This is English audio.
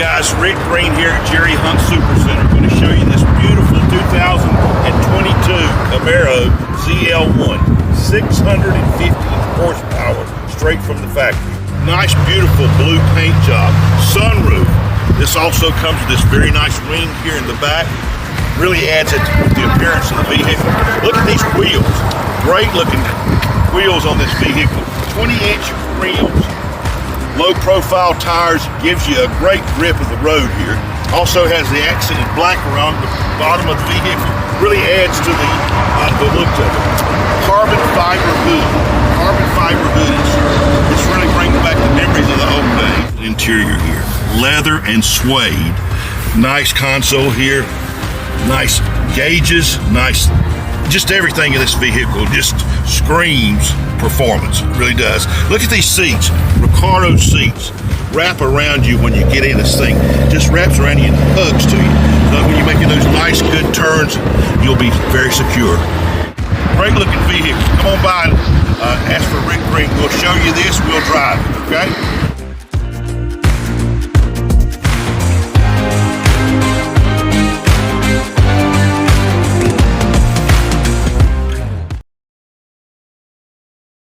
guys, Rick Green here at Jerry Hunt Super Center. I'm going to show you this beautiful 2022 Camaro ZL1, 650 horsepower, straight from the factory. Nice, beautiful blue paint job, sunroof. This also comes with this very nice ring here in the back. Really adds it to the appearance of the vehicle. Look at these wheels, great looking wheels on this vehicle. 20-inch rims. Low profile tires, gives you a great grip of the road here. Also has the accented black around the bottom of the vehicle. Really adds to the look of it. Carbon fiber hood. Carbon fiber hood. It's really bringing back the memories of the old days. Interior here. Leather and suede. Nice console here. Nice gauges. Nice. Just everything in this vehicle just screams performance. It really does. Look at these seats, Recaro seats. Wrap around you when you get in this thing. Just wraps around you and hugs to you. So when you're making those nice, good turns, you'll be very secure. Great looking vehicle. Come on by, ask for Rick Green. We'll show you this, we'll drive it, okay?